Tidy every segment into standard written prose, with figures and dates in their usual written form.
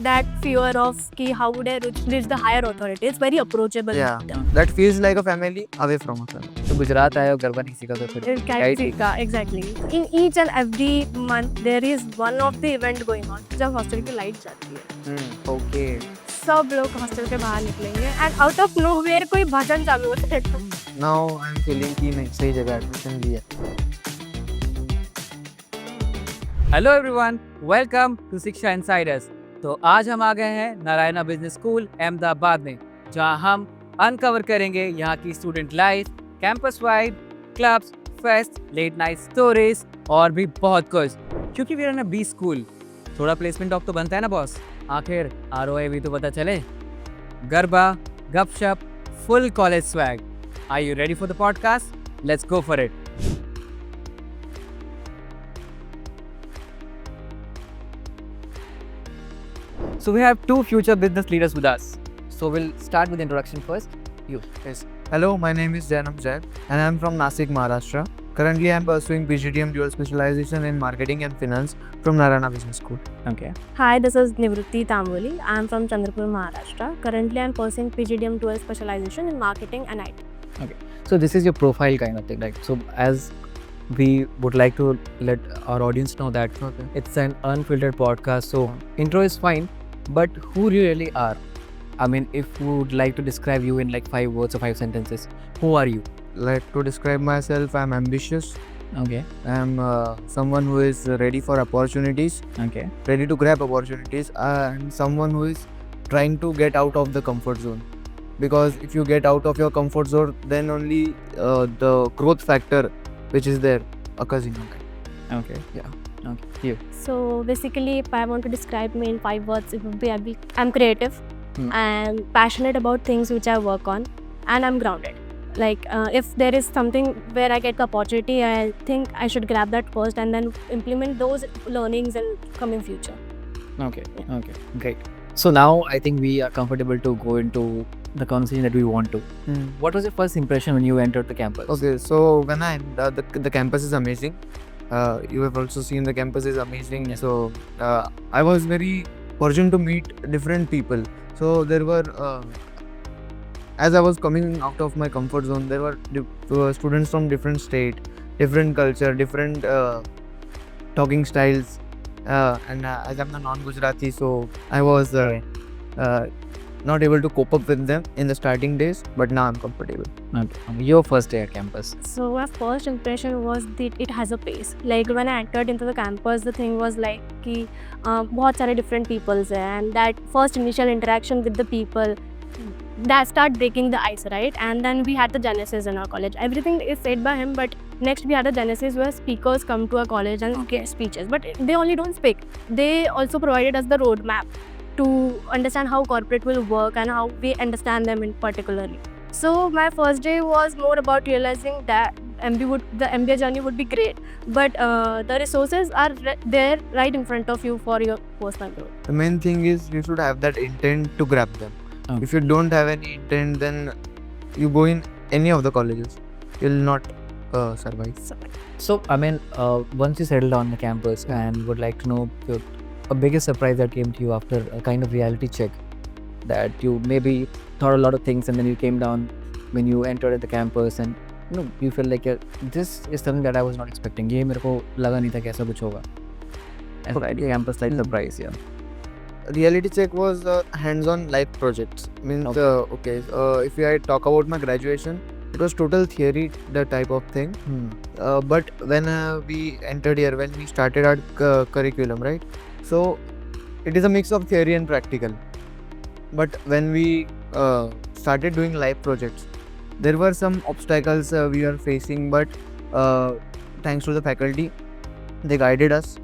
that fear of ki how would I reach the higher authority. It's very approachable. Yeah, that feels like a family away from a family. तो गुजरात आए हो गरबा नहीं सीखा तो फिर It can Right. Sika, exactly. In each and every month there is one of the event going on. जब hostel की light जाती है ओके सब लोग हॉस्टल के बाहर निकलेंगे एंड आउट ऑफ नोवेयर कोई भजन चालू होता है. Now I'm feeling कि नहीं सही जगह एडमिशन लिया. हेलो एवरीवन, वेलकम टू शिक्षा इनसाइडर्स। तो आज हम आ गए हैं नारायणा बिजनेस स्कूल अहमदाबाद में, जहां हम अनकवर करेंगे यहाँ की student life, campus vibe, clubs, fest, late night stories और भी बहुत कुछ। क्योंकि we are in a B school, थोड़ा प्लेसमेंट टॉक तो बनता है ना बॉस। आखिर ROI भी तो पता चले। गरबा, गपशप, full college swag. Are you ready for the podcast? Let's go for it. So we have two future business leaders with us. So we'll start with the introduction first. You. Yes. Hello, my name is Janam Jain and I'm from Nasik, Maharashtra. Currently, I'm pursuing PGDM dual specialization in marketing and finance from Narayana Business School. Okay. Hi, this is Nivrutti Tamboli. I am from Chandrapur, Maharashtra. Currently, I am pursuing PGDM dual specialization in marketing and IT. So this is your profile kind of thing, like so. As we would like to let our audience know that it's an unfiltered podcast. So intro is fine, but who you really are? I mean, if you would like to describe you in like 5 words or 5 sentences, who are you? Like to describe myself, I'm ambitious. Okay. I'm someone who is ready for opportunities, Okay. ready to grab opportunities. I'm someone who is trying to get out of the comfort zone. Because if you get out of your comfort zone, then only the growth factor which is there occurs in your life. Okay. Yeah. Okay. You. So basically, if I want to describe me in 5 words, it would be I'm creative, I'm passionate about things which I work on, and I'm grounded. Like if there is something where I get the opportunity, I think I should grab that first and then implement those learnings in coming future. Okay. Okay. Great. So now I think we are comfortable to go into the conversation that we want to. What was your first impression when you entered the campus? Okay, so when the campus is amazing. You have also seen the campus is amazing. Yeah. So I was very fortunate to meet different people. So there were, as I was coming out of my comfort zone, there were students from different state, different culture, different talking styles. And as I'm a non-Gujarati, so I was not able to cope up with them in the starting days, but now I'm comfortable. Okay. Your first day at campus. So my first impression was that it has a pace. Like when I entered into the campus, the thing was like कि बहुत सारे different peoples है, and that first initial interaction with the people that start breaking the ice, right? And then we had the genesis in our college. Everything is said by him, but next we had the genesis where speakers come to our college and give speeches. But they only don't speak. They also provided us the roadmap to understand how corporate will work and how we understand them in particularly. So my first day was more about realizing that the MBA journey would be great, but the resources are there right in front of you for your personal growth. The main thing is you should have that intent to grab them. Okay. If you don't have any intent, then you go in any of the colleges, you'll not survive. So I mean, once you settled on the campus, and would like to know a biggest surprise that came to you after a kind of reality check, that you maybe thought a lot of things and then you came down when you entered the campus and you feel like this is something that I was not expecting. ये मेरे को लगा नहीं था कि ऐसा कुछ होगा. Campus like surprise, yeah. Reality check was hands-on life projects. Means if I talk about my graduation, it was total theory, the type of thing. But when we entered here, when we started our curriculum, right? So it is a mix of theory and practical. But when we started doing live projects, there were some obstacles we were facing, but thanks to the faculty, they guided us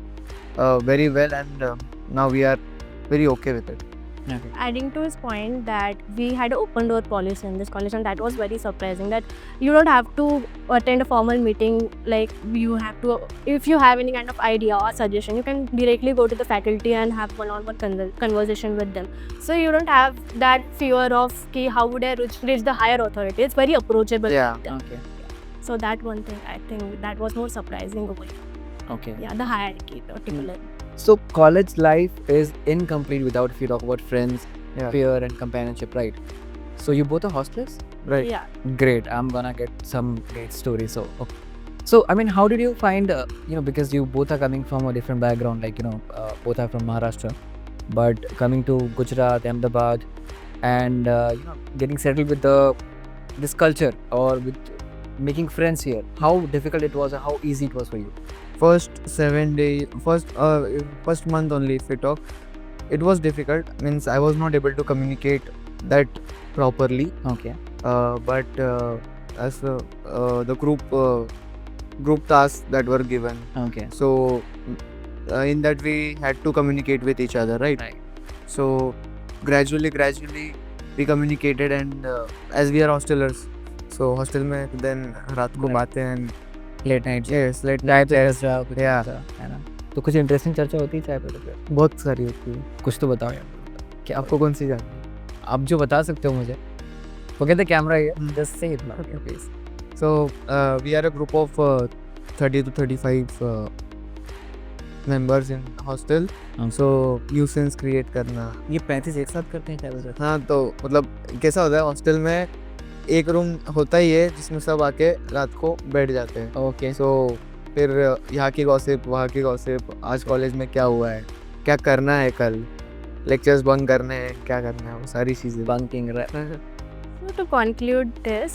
very well, and now we are very okay with it. Okay. Adding to his point that we had an open door policy in this college, and that was very surprising that you don't have to attend a formal meeting. Like you have to, if you have any kind of idea or suggestion, you can directly go to the faculty and have one-on-one conversation with them. So you don't have that fear of ki how would I reach the higher authority. It's very approachable. Yeah. Okay. So that one thing, I think that was more surprising over here. Okay. Yeah, the hierarchy particularly. So college life is incomplete without, if you talk about friends, Yeah. peer and companionship, right? So you both are hostlers? Right. Yeah. Great. I'm gonna get some great stories. So, okay. So I mean, how did you find? Because you both are coming from a different background. Like both are from Maharashtra, but coming to Gujarat, Ahmedabad, and getting settled with this culture or with making friends here. How difficult it was, or how easy it was for you? First 7 days, first month only, if we talk, it was difficult. Means I was not able to communicate that properly. Okay. But as the group tasks that were given, Okay. so in that we had to communicate with each other, right? Right. So gradually we communicated, and as we are hostelers, so hostel mein then रात को Right. बातें and Late night. yes late चाय पे रस जाओ, कुछ Yeah. ऐसा, है ना? तो कुछ इंटरेस्टिंग चर्चा होती है चाय पे तो? बहुत सारी होती है। कुछ तो बताओ यार। क्या आपको कौन सी जाननी है? आप जो बता सकते हो मुझे। वो कहते कैमरा है, Hmm. जस्ट से इतना Okay. Please. So we are a group of 30 to 35 members in hostel. So nuisance create करना। ये 35 एक साथ करते हैं चाय पे? हाँ, तो मतलब कैसा होता है हॉस्टल में एक रूम होता ही है जिसमें सब आके रात को बैठ जाते हैं। ओके। सो फिर यहाँ की गॉसिप, वहाँ की गॉसिप, आज कॉलेज में क्या हुआ है, क्या करना है कल, लेक्चर्स बंक करने हैं, क्या करना है, वो सारी चीज़ें। Bunking So to conclude this,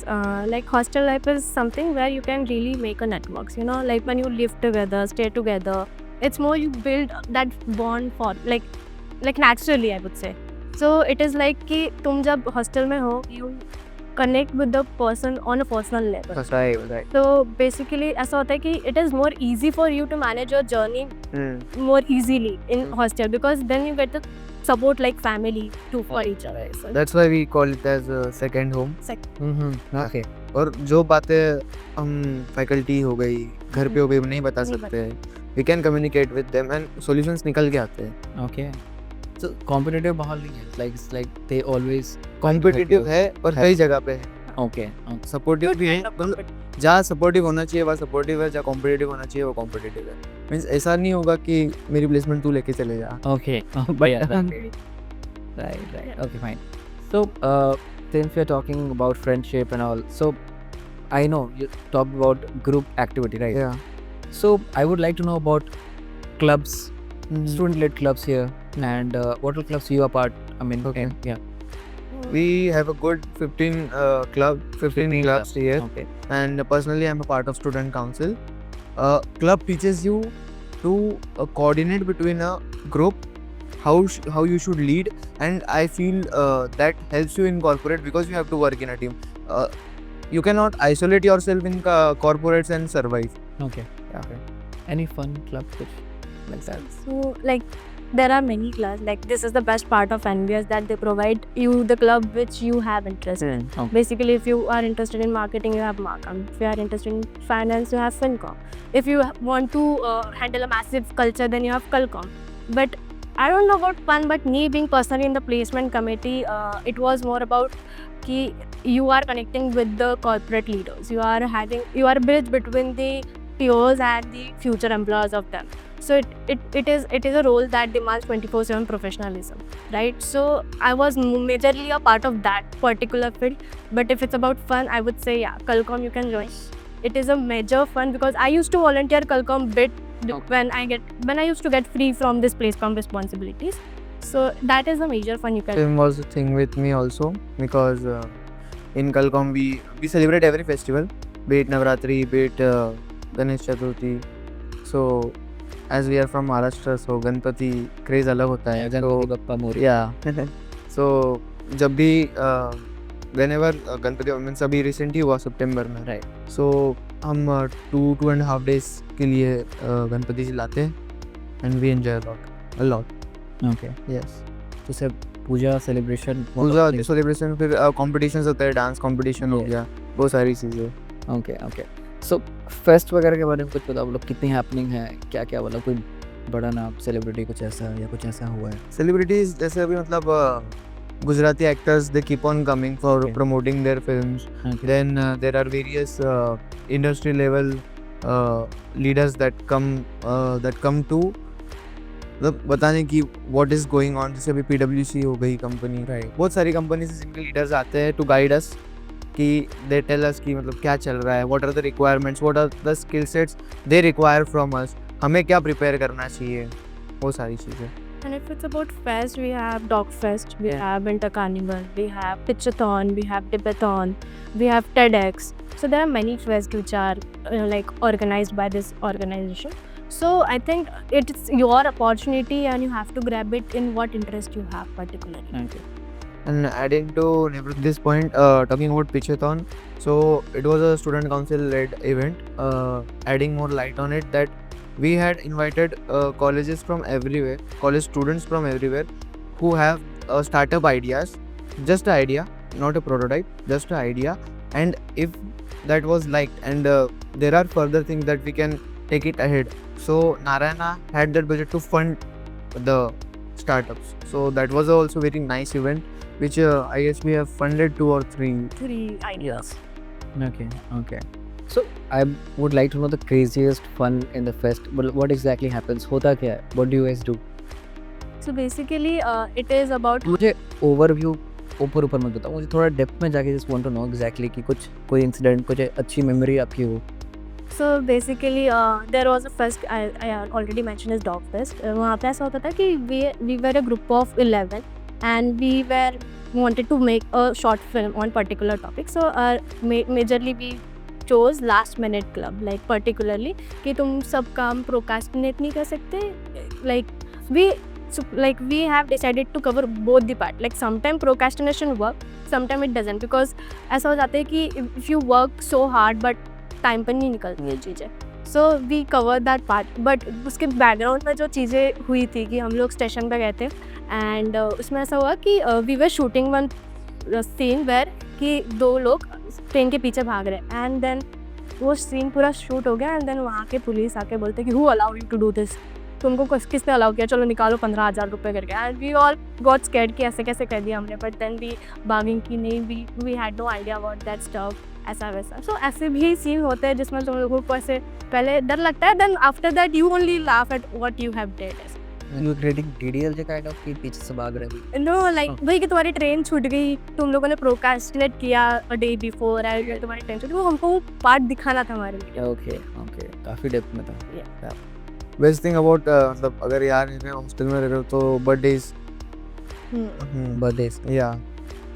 like hostel life is something where you can really make a networks. Like when you live together, stay together, it's more you build that bond for like naturally, I would say. So it is like कि तुम जब hostel में हो, you connect with the person on a personal level. Right. So basically ऐसा होता है कि it is more easy for you to manage your journey more easily in hostel because then you get the support like family too for each other. So That's why we call it as a second home. Okay. और जो बातें हम faculty हो गई, घर पे हो गई, नहीं बता नहीं सकते हैं। We can communicate with them and solutions निकल के आते हैं। ओके। सो कॉम्पिटिटिव माहौल नहीं है, it's like they always competitive है और कई जगह पे है। ओके। सपोर्टिव भी है, जहाँ सपोर्टिव होना चाहिए वहाँ सपोर्टिव है, जहाँ कॉम्पिटिटिव होना चाहिए वो कॉम्पिटिटिव है। मीन्स ऐसा नहीं होगा कि मेरी प्लेसमेंट तू लेके चले जा। ओके। भैया right, okay, fine. So since we are talking about friendship and all, so I know you talked about group activity, right? Yeah. So I would like to know about clubs, Mhm. student-led clubs here, and what all clubs you are part? I mean, Okay. yeah. We have a good 15 15 clubs here, Okay. and personally I'm a part of student council. Club teaches you to coordinate between a group, how you should lead, and I feel that helps you in corporate because you have to work in a team. You cannot isolate yourself in corporates and survive. Okay. Okay. Any fun club which like that? So like there are many clubs. Like this is the best part of NBS that they provide you the club which you have interest in. Okay. Basically, if you are interested in marketing, you have Marcom. If you are interested in finance, you have FinCom. If you want to handle a massive culture, then you have Culcom. But I don't know about fun, but me being personally in the placement committee, it was more about कि you are connecting with the corporate leaders. You are a bridge between the peers and the future employers of them. So it is a role that demands 24/7 professionalism, right? So I was majorly a part of that particular field. But if it's about fun, I would say yeah, Culcom you can join. It is a major fun because I used to volunteer Culcom bit when I used to get free from this placecom responsibilities. So that is a major fun you can. Same was the thing with me also because in Culcom we celebrate every festival, be it Navratri, be it Ganesh Chaturthi. So as we are from Maharashtra, so Ganpati craze अलग होता है। Ganpati Bappa Morya. Yeah. So जब भी whenever Ganpati means अभी recently हुआ सितंबर में, Right. so हम 2.5 days के लिए गणपति जी लाते हैं and we enjoy a lot. Okay. Yes. तो सब पूजा सेलिब्रेशन पूजा सेलिब्रेशन, फिर कॉम्पिटिशन्स होता है, डांस कॉम्पिटिशन हो Yes. गया, वो सारी चीज़ें। ओके। सो फेस्ट वगैरह के बारे में कुछ बताओ, मतलब कितनी हैपनिंग है, क्या क्या, मतलब कोई बड़ा नाम सेलिब्रिटी कुछ ऐसा या कुछ ऐसा हुआ है? सेलिब्रिटीज जैसे अभी मतलब Gujarati actors they keep on coming for Okay. Promoting their films. Okay. Then there are various industry level leaders that come to मतलब बताने की व्हाट इज गोइंग ऑन. जैसे अभी PwC हो गई कंपनी, Right. बहुत सारी कंपनी से सिंपल लीडर्स आते हैं टू गाइड अस कि दे टेल अस कि मतलब क्या चल रहा है, what are the requirements, what are the skill sets they require from us, हमें क्या प्रिपेयर करना चाहिए, वो सारी चीज़ें. And if it's about fest, we have Dog Fest, we Yeah. have Winter Carnival, we have Pitchathon, we have Debathon, we have TEDx. So there are many fests which are like organized by this organization. So I think it's your opportunity and you have to grab it in what interest you have particularly. Okay. And adding to this point, talking about Pitchathon, so it was a student council led event. Adding more light on it, that we had invited colleges from everywhere, college students from everywhere who have startup ideas, just an idea, not a prototype, just an idea. And if that was liked, and there are further things that we can take it ahead. So Narayana had that budget to fund the startups. So that was also very nice event, which I guess we have funded 2 or 3. 3 ideas. Okay. Okay. So I would like to know the craziest fun in the fest. But what exactly happens? होता क्या है? What do you guys do? So basically, it is about मुझे overview ऊपर ऊपर मत बताओ, मुझे थोड़ा डेप्थ में जाके just want to know exactly कि कुछ कोई इंसिडेंट, कुछ अच्छी मेमोरी आपकी हो. So basically, there was a fest I already mentioned is Dog Fest. वहाँ पे ऐसा होता था कि we were a group of 11 and we wanted to make a short film on particular topic. So majorly we chose last minute club, like particularly कि तुम सब काम procrastinate नहीं कर सकते. Like we have decided to cover both the part. Like sometimes procrastination work, sometimes it doesn't, because ऐसा हो जाता है कि if you work so hard but time पर नहीं निकलती ये चीज़ें. So we cover that part. But उसके बैकग्राउंड में जो चीज़ें हुई थी कि हम लोग स्टेशन पे गए थे एंड उसमें ऐसा हुआ कि we were shooting one scene where कि 2 लोग ट्रेन के पीछे भाग रहे एंड देन वो सीन पूरा शूट हो गया एंड देन वहाँ के पुलिस आके बोलते कि who allow you to do this, तुमको किसने अलाउ किया, चलो निकालो 15,000 रुपये करके. And we all got scared कि ऐसे कैसे कर दिया हमने. बट देन वी बार्गिंग की नहीं, we had no idea about that stuff, ऐसा वैसा. सो ऐसे भी सीन होते हैं जिसमें तुम लोगों को ऐसे पहले डर लगता है, then after that you only laugh at what you have did. You creating DDLJ kind of कि पीछे से भाग रहे हैं. नो लाइक वही कि तुम्हारी ट्रेन छूट गई, तुम लोगों ने प्रोक्रास्टिनेट किया अ डे बिफोर एंड तुम्हारी ट्रेन छूट गई, वो हमको वो पार्ट दिखाना था हमारे लिए. Okay. Okay. काफी डेप्थ में था. बेस्ट थिंग अबाउट मतलब अगर यार हॉस्टल में रह रहे हो तो बर्थडेज, Birthdays. या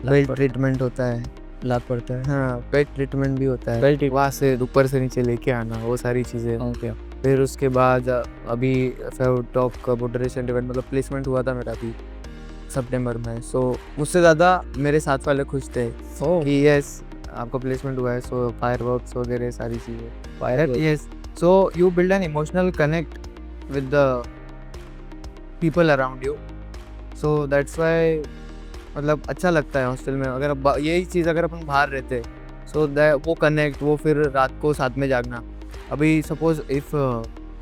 वेल ट्रीटमेंट होता है. लाभ पड़ता है. हाँ, पेट ट्रीटमेंट भी होता है. Well treatment. वहाँ से ऊपर से नीचे लेके आना, वो सारी चीज़ें. Okay. फिर उसके बाद अभी टॉप का रिसेंट इवेंट मतलब प्लेसमेंट हुआ था मेरा अभी सितंबर में. सो मुझसे ज़्यादा मेरे साथ वाले खुश थे Oh. कि यस आपका प्लेसमेंट हुआ है. सो फायरवर्क्स वगैरह सारी चीज़ें. Fireworks. Yes. So you build an emotional connect with the people around you. So that's why मतलब अच्छा लगता है हॉस्टल में. अगर यही चीज़ अगर अपन बाहर रहते सो वो कनेक्ट, वो फिर रात को साथ में जागना. अभी सपोज इफ़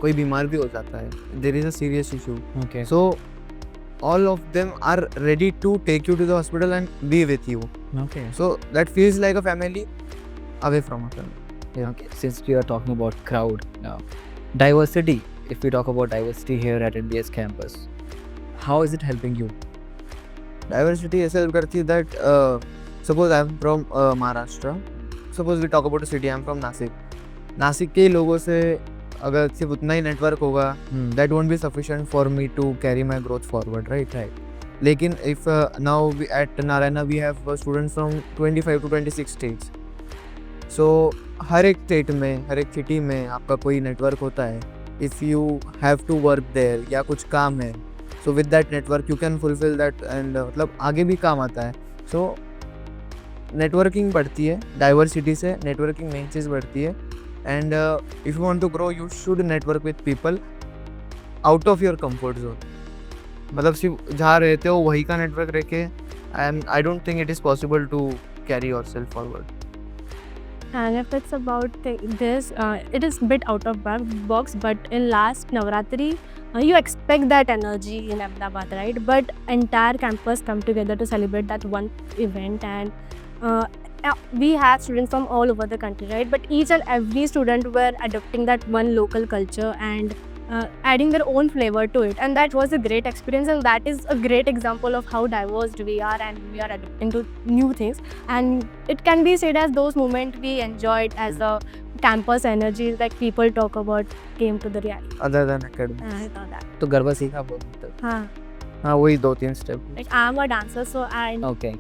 कोई बीमार भी हो जाता है, there is a serious issue, Okay. So all of them are ready to take you to the hospital and be with you. Okay. So that feels like a family away from a family. Okay. Since we are talking about crowd now, diversity. If we talk about diversity here at NBS campus, how is it helping you? Diversity ऐसे help करती है that suppose I am from Maharashtra. Suppose we talk about a city, I am from Nasik. Nashik के लोगों से अगर सिर्फ उतना ही network होगा, that won't be sufficient for me to carry my growth forward, right? लेकिन if now at Narayana we have students from 25 to 26 states. So हर एक state में, हर एक सिटी में आपका कोई नेटवर्क होता है. If you have to work there या कुछ काम है, so with that network you can fulfill that and मतलब आगे भी काम आता है. So नेटवर्किंग बढ़ती है, डाइवर्सिटी से नेटवर्किंग मेन चीज़ बढ़ती है. And if you want to grow you should network with people out of your comfort zone. मतलब सिर्फ जहाँ रहते हो वही का नेटवर्क रह के I don't think it is possible to carry yourself forward. And if it's about this, it is bit out of box, but in last Navratri, you expect that energy in Ahmedabad, right? But entire campus come together to celebrate that one event, and we have students from all over the country, right? But each and every student were adopting that one local culture, and adding their own flavor to it, and that was a great experience, and that is a great example of how diverse we are, and we are adapting to new things. And it can be said as those moments we enjoyed as a campus energy, like people talk about, came to the reality. other than academics. I thought that. तो गरबा सीखा वो मतलब हाँ, हाँ वही 2-3 step. like I'm a dancer, so I okay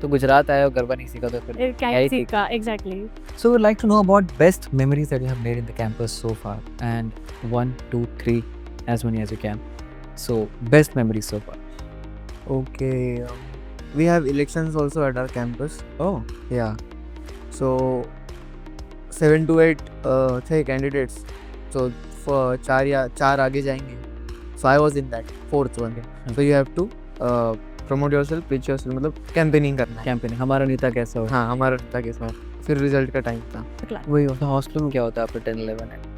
तो गुजरात आए और गरबा नहीं सीखा तो फिर क्या यही सीखा exactly. So we'd like to know about best memories that you have made in the campus so far, and 1, 2, 3, as many as you can. So best memories so far. Okay. We have elections also at our campus. Oh, Yeah. So 7 to 8 थे candidates. So for 4 आगे जाएंगे. So I was in that 4th one. So you have to promote yourself, pitch yourself, मतलब campaigning करना है. campaigning. हमारा नेता कैसा हो? हाँ हमारा नेता के साथ. फिर रिजल्ट का टाइम था. वही होता हॉस्टल में क्या होता है after 10, 11 and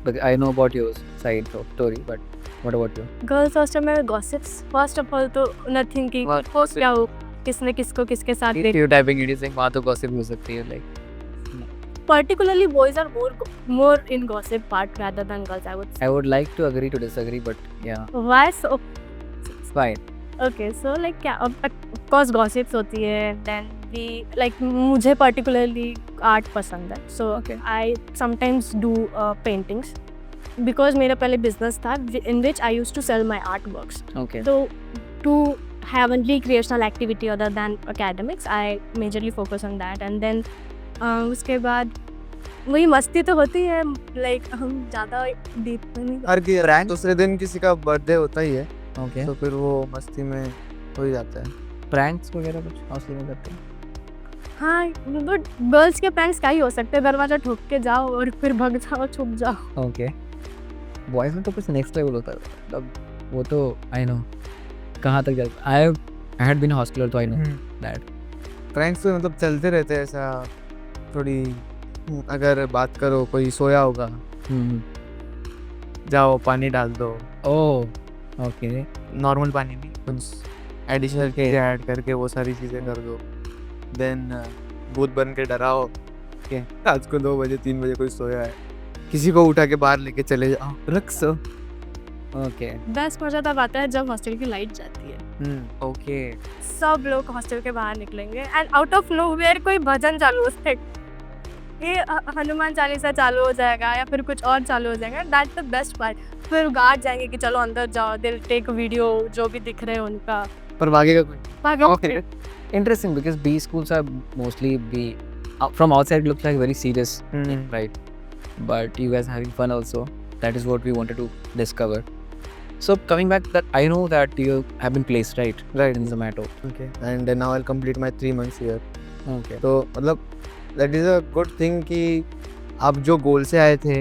but I know about your side of story, but what about you? Girls hostel में गॉसिप्स फर्स्ट ऑफ ऑल तो नथिंग की What हो क्या हो, किसने किसको किसके साथ देख. You typing it is saying वहाँ तो gossip हो सकती है like Particularly boys are more in gossip part rather than girls, I would say. I would like to agree to disagree, but yeah, Why so? it's fine. Okay, so like क्या of course gossips होती है, then we like मुझे particularly art पसंद है, so Okay. I sometimes do paintings because मेरा पहले business था in which I used to sell my artworks. Okay. So to have a recreational activity other than academics, I majorly focus on that, and then उसके बाद वही मस्ती तो होती है, like हम ज़्यादा डीप में नहीं. हर की रैंक दूसरे दिन किसी का बर्थडे होता ही है. Okay. तो फिर वो मस्ती में हो ही जाता है. Pranks वगैरह कुछ हॉस्टल में करते हैं? हाँ, बट गर्ल्स के प्रैंक्स क्या ही हो सकते हैं, दरवाजा ठोक के जाओ और फिर भाग जाओ, छुप जाओ. ओके बॉयज में तो कुछ नेक्स्ट लेवल होता है मतलब वो तो आई नो कहाँ तक जाता आई हैड बीन हॉस्टलर तो आई नो दैट प्रैंक्स तो मतलब चलते रहते हैं ऐसा. थोड़ी अगर बात करो कोई सोया होगा, जाओ पानी डाल दो. ओह ओके नॉर्मल पानी नहीं, कुछ एडिशनल चीज़ें ऐड करके वो सारी चीज़ें कर दो. देन भूत बन के डराओ कि आज को 2 बजे 3 बजे कोई सोया है, किसी को उठा के बाहर लेके चले जाओ. रक्स. ओके बेस्ट मजा तब आता है जब हॉस्टल की लाइट जाती है. ओके सब लोग हॉस्टल के बाहर निकलेंगे एंड आउट ऑफ नोवेयर कोई भजन चालू हो जाएगा, ये हनुमान चालीसा चालू हो जाएगा या फिर कुछ और चालू हो जाएगा. That's the best part. फिर गार्ड जाएंगे कि चलो अंदर जाओ, दिल टेक वीडियो जो भी दिख रहे हैं उनका. पर भागेगा कोई. भागो. interesting because B schools are mostly B from outside it looks like very serious right, but you guys are having fun also. That is what we wanted to discover. So coming back that I know that you have been placed right in Zomato. Okay. And now I'll complete my 3 months here. Okay. तो मतलब that is a good thing कि आप जो गोल से आए थे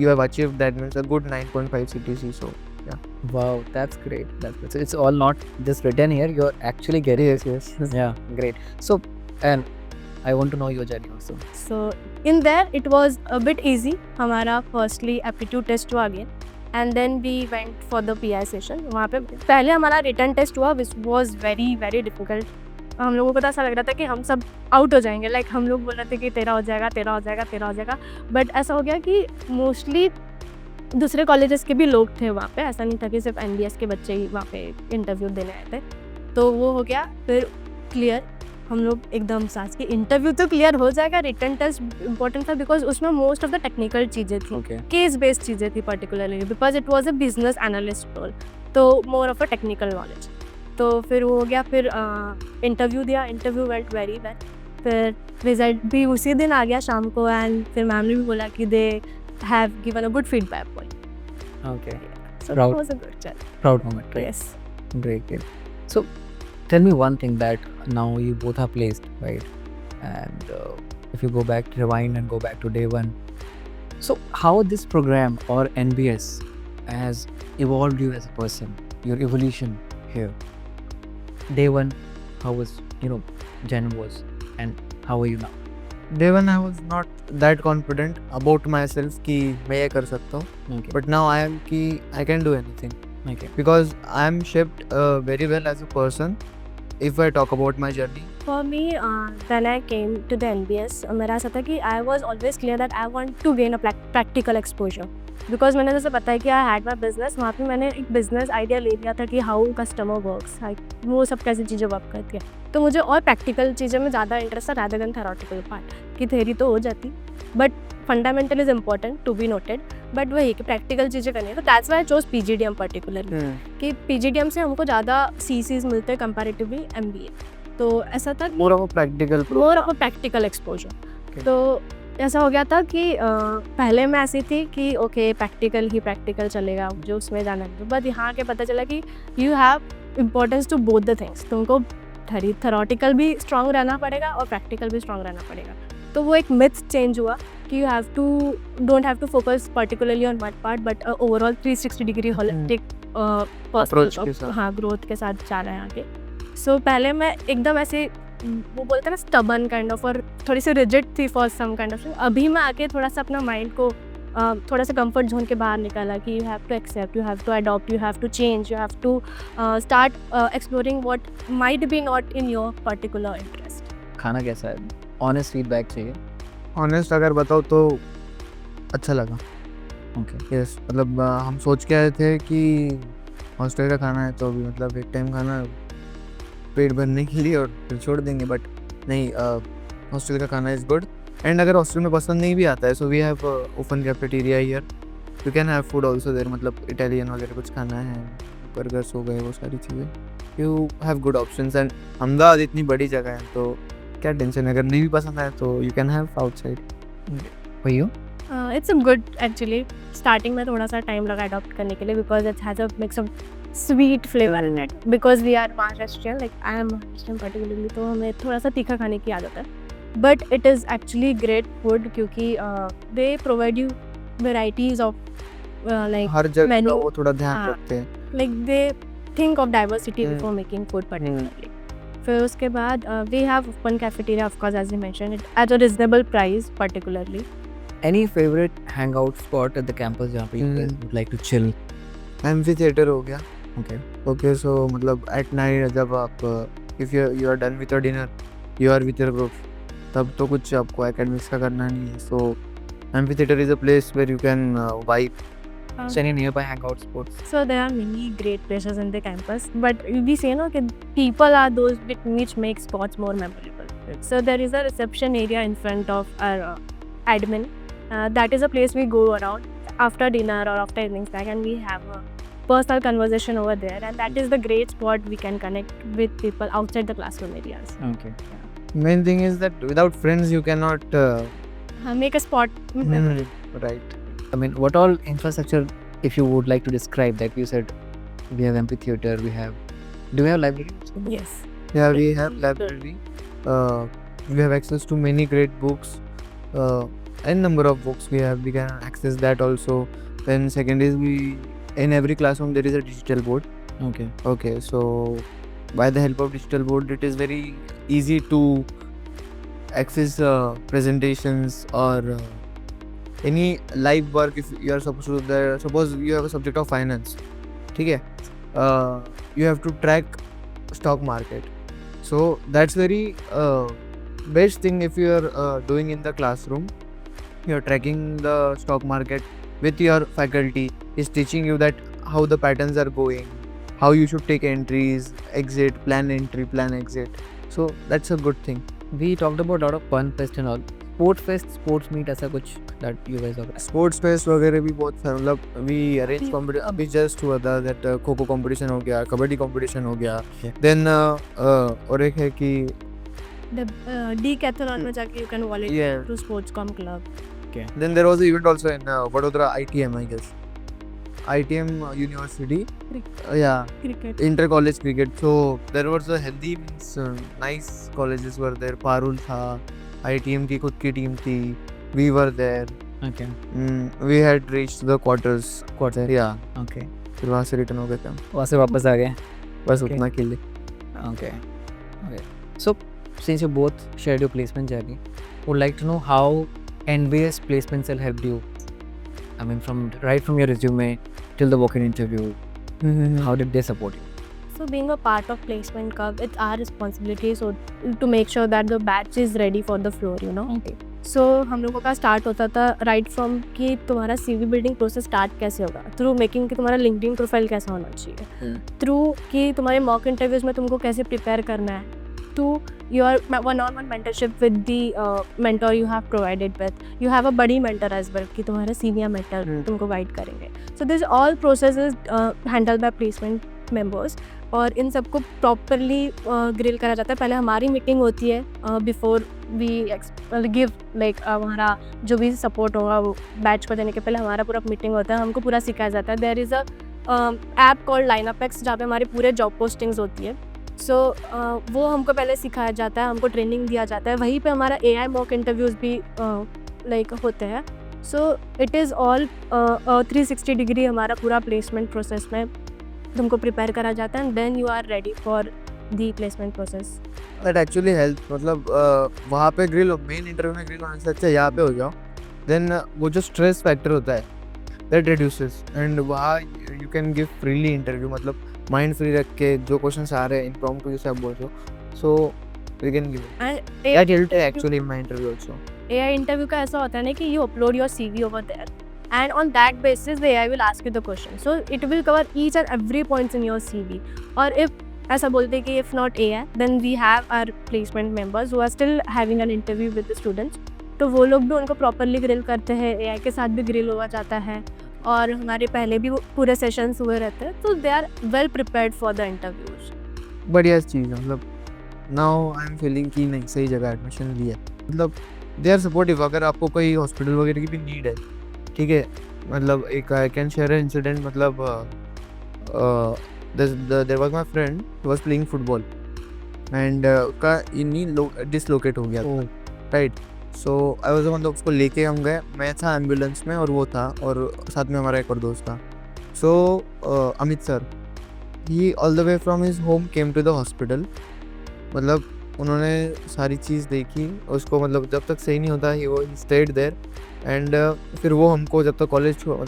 you have achieved that, means a good 9.5 CTC. So Wow, that's great. That's great. So it's all not just written here. You're actually getting it. yes. Yeah, great. So and I want to know your journey also. So in there it was a bit easy. हमारा firstly aptitude test हुआ again, and then we went for the PI session. वहाँ पे पहले हमारा written test हुआ, which was very very difficult. हम लोगों को तो ऐसा लग रहा था कि हम सब आउट हो जाएंगे, लाइक हम लोग बोल रहे थे कि तेरा हो जाएगा, तेरा हो जाएगा, तेरा हो जाएगा. बट ऐसा हो गया कि मोस्टली दूसरे कॉलेजेस के भी लोग थे वहाँ पे, ऐसा नहीं था कि सिर्फ NBS के बच्चे ही वहाँ पे इंटरव्यू देने आए थे. तो वो हो गया. फिर क्लियर, हम लोग एकदम सांस की इंटरव्यू तो क्लियर हो जाएगा. रिटर्न टेस्ट इंपॉर्टेंट था बिकॉज उसमें मोस्ट ऑफ द टेक्निकल चीज़ें थी, Okay. केस बेस्ड चीज़ें थी particularly because it was a business analyst role, तो more of a technical knowledge. तो फिर वो हो गया. फिर इंटरव्यू दिया, इंटरव्यू वेंट वेरी वेल. फिर रिजल्ट भी उसी दिन आ गया शाम को, एंड फिर मैम ने भी बोला कि they have given a good feedback point. Okay. So Proud. It was a good challenge. Proud moment, right? Yes. Great, great. So, tell me one thing that now you both are placed, right? And if you go back, rewind and go back to day one. So, how this program or NBS has evolved you as a person, your evolution here? Day one, how was, Jen was, and how are you now? Day 1 I was not that confident about myself कि मैं ये कर सकता हूँ. Okay. But now I am कि I can do anything. Okay. Because I am shaped very well as a person. If I talk about my journey, For me, when I came to the NBS, मेरा ऐसा था कि I was always clear that I want to gain a practical exposure. Because मैंने जैसे बताया कि I had my business, वहाँ पे मैंने एक business idea ले लिया था कि how customer works, वो सब कैसी चीज़ें वर्क करती है. तो मुझे और practical चीज़ें में ज़्यादा इंटरेस्ट था rather than theoretical part. कि theory तो हो जाती, but fundamental is important to be noted. But वही कि प्रैक्टिकल चीज़ें करनी है, तो that's why I chose PGDM particularly कि PGDM से हमको ज़्यादा CCs मिलते हैं कंपैरेटिवली MBA. तो ऐसा था मोर ऑफ अ प्रैक्टिकल एक्सपोजर. तो ऐसा हो गया था कि पहले मैं ऐसी थी कि ओके प्रैक्टिकल चलेगा जो उसमें जाना है, बट यहाँ आके पता चला कि you have importance to both the things. तुमको थेरोटिकल भी स्ट्रांग रहना पड़ेगा और प्रैक्टिकल भी स्ट्रांग रहना पड़ेगा. तो वो एक मिथ चेंज हुआ कि you don't have to focus particularly on one part, but overall 360 degree holistic Approach के साथ. हाँ ग्रोथ के साथ जा रहे हैं आगे. सो पहले मैं एकदम ऐसे वो बोलते हैं ना स्टबन काइंड ऑफ और थोड़ी सी रिजिड थी फॉर सम काइंड ऑफ. अभी मैं आके थोड़ा सा अपना माइंड को थोड़ा सा कंफर्ट जोन के बाहर निकाला कि you have to accept, you have to adopt, you have to change, you have to start exploring what might be not in your particular interest. खाना कैसा है? ऑनेस्ट फीडबैक चाहिए. ऑनेस्ट अगर बताओ तो अच्छा लगा. ओके. यस मतलब हम सोच के आए थे कि हॉस्टल का खाना है तो अभी मतलब एक टाइम खाना पेट भरने के लिए और फिर छोड़ देंगे, बट नहीं, हॉस्टल का खाना इज़ गुड. एंड अगर हॉस्टल में पसंद नहीं भी आता है, so we have open cafeteria here, you can have food also there. मतलब इटालियन वगैरह कुछ खाना है, बर्गर्स हो गए, वो सारी चीज़ें, you have good options. And Ahmedabad इतनी बड़ी जगह है तो क्या टेंशन है, अगर नहीं भी पसंद आए तो यू कैन हैव आउटसाइड. वही हो. It's a good actually. Starting में थोड़ा सा टाइम लगा अडॉप्ट करने के लिए because it has a mix of sweet flavour in it, because we are Maharashtrian, like I am Maharashtrian particularly, तो हमें थोड़ा सा तीखा खाने की आदत है. But it is actually great food क्योंकि they provide you varieties of like हर जगह menu. का वो थोड़ा ध्यान हाँ. रखते हैं. Like they think of diversity Hmm. Before making food particularly. फिर उसके बाद we have open cafeteria of course as you mention it at a reasonable price particularly. Any favourite hangout spot at the campus जहाँ पे you guys would like to chill? Amphitheatre हो गया. Okay. So मतलब at night जब आप if you are done with your dinner, you are with your group, तब तो कुछ आपको एकेडमिक्स का करना नहीं है. So amphitheatre is a place where you can vibe. So any nearby hangout spots? So there are many great places in the campus, but we say no that people are those which make spots more memorable. So there is a reception area in front of our admin. That is a place we go around after dinner or after evening snack, and we have a personal conversation over there, and that is the great spot we can connect with people outside the classroom areas. Okay. Main thing is that without friends you cannot Make a spot. right. I mean, what all infrastructure, if you would like to describe, like you said, we have amphitheater, do we have library? Yes. Yeah, we have library. We have access to many great books. N number of books we can access that also. Then second is in every classroom there is a digital board. Okay, so by the help of digital board it is very easy to access presentations or any live work. If you are supposed to suppose you have a subject of finance, ठीक है, you have to track stock market. So that's very best thing if you are doing in the classroom. You are tracking the stock market with your faculty, is teaching you that how the patterns are going, how you should take entries, exit, plan entry, plan exit. So that's a good thing. We talked about a lot of fun fest and all. Sports fest, sports meet, ऐसा कुछ that you guys organize? Sports fest वगैरह भी बहुत fan, मतलब we arrange competition. अभी just हुआ था that kho kho competition हो गया, कबड्डी कॉम्पिटिशन हो गया. देन और एक है कि The decathlon में जाके you can volunteer to Sportscom club. Then there was event also in Vadodara ITM, I guess. ITM University. Yeah, Cricket. inter college cricket. So there was a healthy means nice colleges were there. Parul था, ITM की खुद की team थी. We were there. Okay. We had reached the quarters. Yeah. Okay. फिर वहाँ से return हो गए थे हम. वहाँ से वापस आ गए. बस Okay. उतना के लिए. Okay. So since you both shared your placement journey, would like to know how NBS placement cell helped you. I mean, from your resume till the walk-in interview, how did they support you? So being a part of placement club, it's our responsibility so to make sure that the batch is ready for the floor, you know. Okay. So हम लोगों का start होता था right from कि तुम्हारा CV building process start कैसे होगा, through making कि तुम्हारा लिंक्डइन प्रोफाइल कैसा होना चाहिए, थ्रू कि तुम्हारे मॉक इंटरव्यूज में तुमको कैसे प्रिपेयर करना है, to your one-on-one mentorship with the mentor you have provided with. You have a buddy mentor as well कि तुम्हारा senior mentor तुमको गाइड करेंगे. So this all processes handled by placement members और इन सबको प्रॉपरली ग्रिल करा जाता है. पहले हमारी मीटिंग होती है बिफोर वी गिव लाइक हमारा जो भी सपोर्ट होगा वो बैच को देने के पहले हमारा पूरा मीटिंग होता है, हमको पूरा सिखाया जाता है. There is a app called Lineupex जहाँ पे हमारी पूरे जॉब पोस्टिंग्स होती है. सो वो हमको पहले सिखाया जाता है, हमको ट्रेनिंग दिया जाता है. वहीं पे हमारा AI मॉक इंटरव्यूज़ भी लाइक होते हैं. So it is all 360 degree हमारा पूरा प्लेसमेंट प्रोसेस में तुमको प्रिपेयर करा जाता है and then you are ready for the placement process. That actually help. मतलब वहाँ पे ग्रिल मेन इंटरव्यू में ग्रिल होने से अच्छा यहाँ पे हो जाओ, देन वो जो स्ट्रेस फैक्टर होता है दैट रिड्यूसेस एंड वहाँ you can give freely interview. मतलब माइंड फ्री रख के जो क्वेश्चंस आ रहे हैं इम्प्रॉम्प्टू जैसे आप बोल रहे हो, so we can give that help actually in my interview also. AI interview का ऐसा होता है ना कि you upload your CV over there and on that basis the AI will ask you the question, so it will cover each and every points in your CV. और if ऐसा बोलते हैं कि if not AI then we have our placement members who are still having an interview with the students, तो वो लोग भी उनको प्रॉपरली ग्रिल करते हैं. AI के साथ भी ग्रिल हुआ जाता है और हमारे पहले भी पूरे सेशंस हुए रहते हैं, तो they are well prepared for the interviews. बढ़िया चीज़ है. मतलब नाउ आई एम फीलिंग कि नहीं सही जगह एडमिशन लिया. मतलब दे आर सपोर्टिव. अगर आपको कोई हॉस्पिटल वगैरह की भी नीड है, ठीक है. मतलब एक आई कैन शेयर इंसिडेंट. मतलब there was my friend was playing football and उसका नी डिसलोकेट हो गया था, राइट. सो आई वाज मतलब उसको लेके हम गए. मैं था एम्बुलेंस में और वो था, और साथ में हमारा एक और दोस्त था. So Amit sir, he all the way from his home came to the hospital. मतलब उन्होंने सारी चीज़ देखी उसको. मतलब जब तक सही नहीं होता ही स्टेड देयर एंड फिर वो हमको जब तक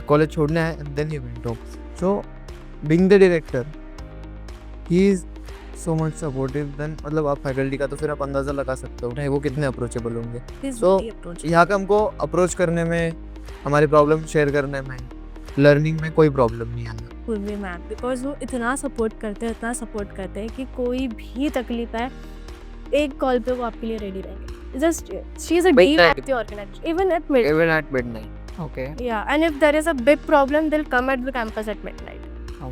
कॉलेज छोड़ना है and then he went home. So being the director he is so much supportive. Then मतलब आप फैकल्टी का तो फिर आप अंदाज़ा लगा सकते हो नहीं वो कितने अप्रोचेबल होंगे. सो यहाँ पे हमको अप्रोच करने में, हमारी प्रॉब्लम शेयर करने में, लर्निंग में कोई प्रॉब्लम नहीं आना. पूर्वी मैम बिकॉज वो इतना सपोर्ट करते हैं कि कोई भी तकलीफ है एक कॉल पे वो आपके लिए रेडी रहेंगे. Just she is a deep at the organisation even at midnight. Okay. Yeah, and if there is a big problem they'll come at the campus at midnight.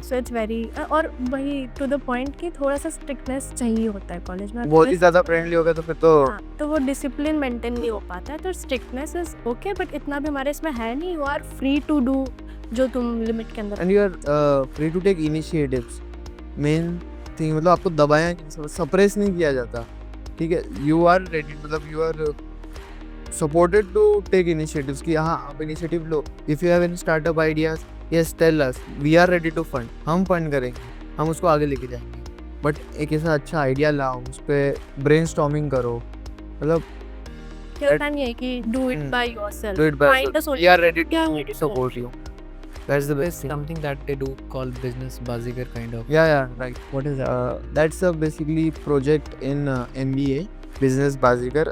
So it's very और वही to the point कि थोड़ा सा strictness चाहिए होता है college में. बहुत ही ज़्यादा फ्रेंडली हो गया तो फिर तो तो वो डिसिप्लिन मेंटेन नहीं हो पाता है. तो स्ट्रिक्टनेस इज ओके बट इतना भी हमारे इसमें है नहीं. You are free to do जो तुम लिमिट के अंदर. And you are free to take initiatives. Main thing मतलब आपको दबाया सप्रेस नहीं किया जाता, ठीक है. यू आर रेडी, मतलब you are supported to take initiatives कि हाँ आप इनिशिएटिव लो. If you have any startup ideas, yes tell us, we are ready to fund. हम फंड करेंगे, हम उसको आगे लेके जाएंगे. बट एक ऐसा अच्छा आइडिया लाओ, उस पर ब्रेनस्टॉर्मिंग करो. मतलब टाइम ये है कि do it by yourself. do it by Find the yourself. We are ready Yeah, to support you. That's the best thing. Something that they do called business bazigar kind of. Yeah, right. What is that? That's a basically project in MBA, Business Bazigar.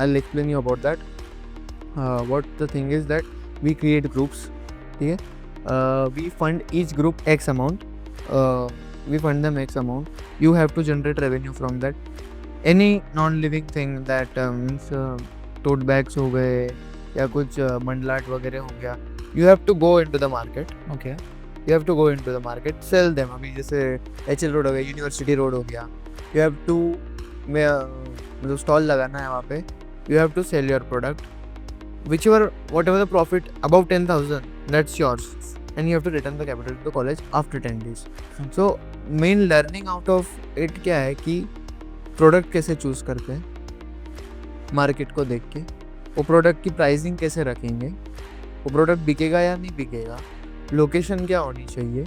I'll explain you about that. What the thing is that we create groups, okay? We fund each group X amount. We fund them X amount. You have to generate revenue from that. Any non-living thing that means tote bags हो गए या कुछ मंडलाट वगैरह हो गया. You have to go into the market. Okay. You have to go into the market, sell them. अभी जैसे HL road हो गया, यूनिवर्सिटी रोड हो गया. You have to मतलब स्टॉल लगाना है वहाँ पे. You have to sell your product. Whatever the profit above 10,000, that's yours. And you have to return the capital to the college after 10 days. So main learning out of it क्या है कि product कैसे choose करते हैं market को देख के, वो प्रोडक्ट की प्राइसिंग कैसे रखेंगे, वो प्रोडक्ट बिकेगा या नहीं बिकेगा, लोकेशन क्या होनी चाहिए,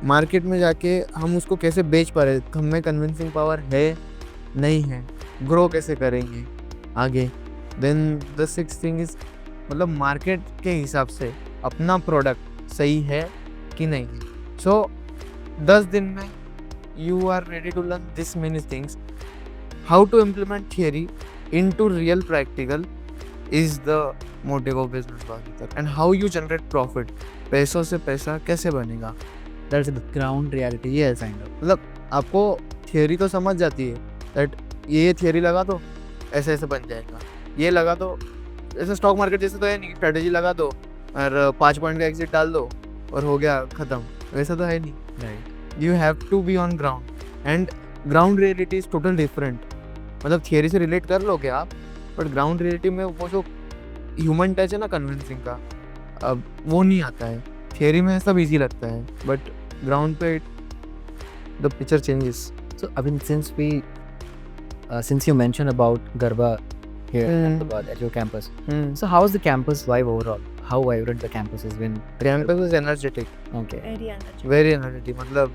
मार्केट में जाके हम उसको कैसे बेच पा रहे, हमें कन्विंसिंग पावर है नहीं है, ग्रो कैसे करेंगे आगे. Then the sixth thing is मतलब मार्केट के हिसाब से अपना प्रोडक्ट सही है कि नहीं है. सो 10 दिन में you are ready to learn this many things. How to implement theory into real practical is the motive of business Bhagirath. And how you generate profit. पैसों से पैसा कैसे बनेगा? That's the ground reality. Yes. Kind of. मतलब आपको theory तो समझ जाती है दैट ये थियोरी लगा तो ऐसे ऐसे बन जाएगा, ये लगा तो ऐसे स्टॉक मार्केट जैसे तो है नहीं, स्ट्रेटेजी लगा दो और 5 पॉइंट का एग्जिट डाल दो और हो गया खत्म, वैसा तो है नहीं. Right. You have to be on ground and ground reality is total different. मतलब थियोरी से रिलेट कर लोगे आप, बट ग्राउंड रियलिटी में वो जो ह्यूमन टच है ना कन्विंसिंग का, अब वो नहीं आता है. थियोरी में सब इजी लगता है बट ग्राउंड पे the picture changes. So, I mean, since you mentioned about Garba here at your campus, so how is the campus vibe overall? How vibrant the campus has been? Campus is energetic, Okay. Very energetic. Very energetic. मतलब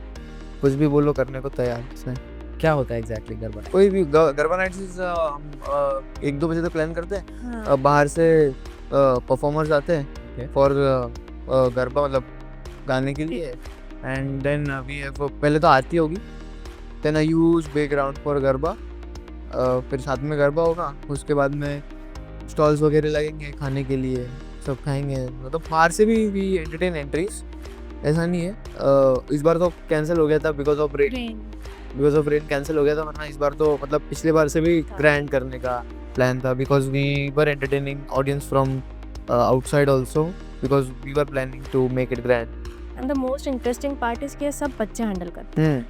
कुछ भी बोलो करने को तैयार इसमें. क्या होता है exactly Garba? कोई भी गरबा नाइट्स हम 1-2 बजे तक प्लान करते हैं. हाँ. बाहर से परफॉर्मर्स आते हैं Okay. फॉर गरबा, मतलब गाने के लिए. एंड देन वी हैव, पहले तो आरती होगी, then a huge background for garba, फिर साथ में गरबा होगा, उसके बाद में स्टॉल्स वगैरह लगेंगे खाने के लिए, सब खाएंगे. मतलब बाहर से भी वी एंटरटेन एंट्रीज, ऐसा नहीं है. इस बार तो कैंसिल हो गया था बिकॉज ऑफ रेन कैंसिल हो गया था, वरना इस बार तो मतलब पिछले बार से भी ग्रैंड करने का प्लान था because we were entertaining audience from outside also because we were planning to make it grand. And the most interesting part is कि ये सब बच्चे हैंडल करते हैं.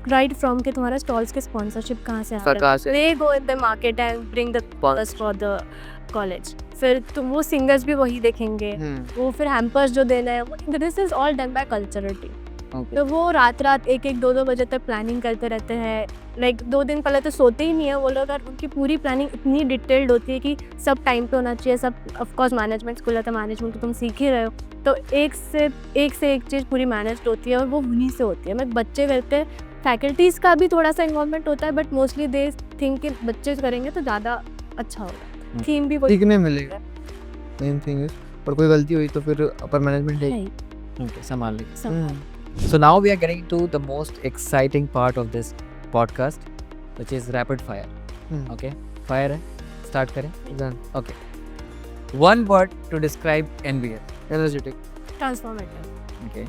राइट फ्रॉम के तुम्हारा स्टॉल्स के स्पॉन्सरशिप कहाँ से आ रहा कहाँ से? They go in the market and bring the sponsors for the college. फिर तुम वो सिंगर्स भी वही देखेंगे, वो फिर हैम्पर्स जो देना है, this is all done by cultural team. तो वो रात 1-2 बजे तक प्लानिंग करते रहते हैं. लाइक 2 दिन पहले तो सोते ही नहीं है वो लोग, और उनकी पूरी प्लानिंग इतनी डिटेल्ड होती है कि सब टाइम पे होना चाहिए. सब ऑफकोर्स मैनेजमेंट स्कूल है तो मैनेजमेंट तो तुम सीख ही रहे हो, तो एक से एक चीज़ पूरी मैनेज होती है और वो उन्हीं से होती है. मैं बच्चे करते हैं, फैकल्टीज़ का भी थोड़ा सा इन्वॉल्वमेंट होता है, बट मोस्टली दे थिंक कि बच्चे करेंगे तो ज़्यादा अच्छा होगा. थीम भी वही सीखने मिलेगा, मेन थिंग इज. और कोई गलती हुई तो फिर अपर मैनेजमेंट है है. ही. Okay, संभाल ली. सब So now we are getting to the most exciting part of this podcast, which is rapid fire. Okay, fire है. Start करें. Done. Okay. One word to describe NBS. Energetic. Transformative. Okay.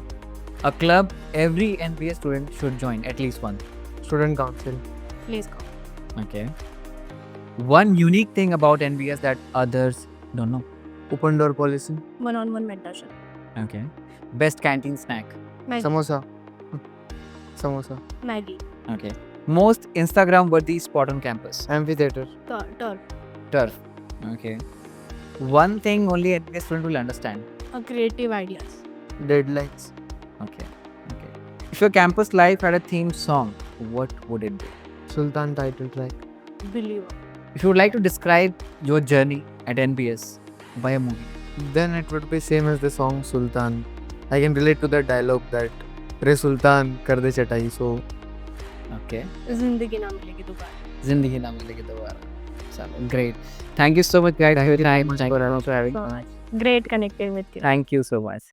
A club every NBS student should join, at least one. Student council. Please go. Okay. One unique thing about NBS that others don't know. Open door policy. 1-on-1 mentorship. Okay. Best canteen snack. Samosa. Samosa. Maggi. Okay. Most Instagram worthy spot on campus. Amphitheater. Turf. Turf. Okay. One thing only NBS student will understand. Creative ideas. Deadlines. Okay. Okay. If your campus life had a theme song, what would it be? Sultan title track. Believer. If you would like to describe your journey at NBS by a movie. Then it would be same as the song Sultan. I can relate to that dialogue that रे सुल्तान कर दे चटाई. So Okay. जिंदगी ना मिलेगी दोबारा. जिंदगी ना मिलेगी दोबारा. चलो, great. Thank you so much, guys. Thank you so much for having me. Great connecting with you. Thank you so much.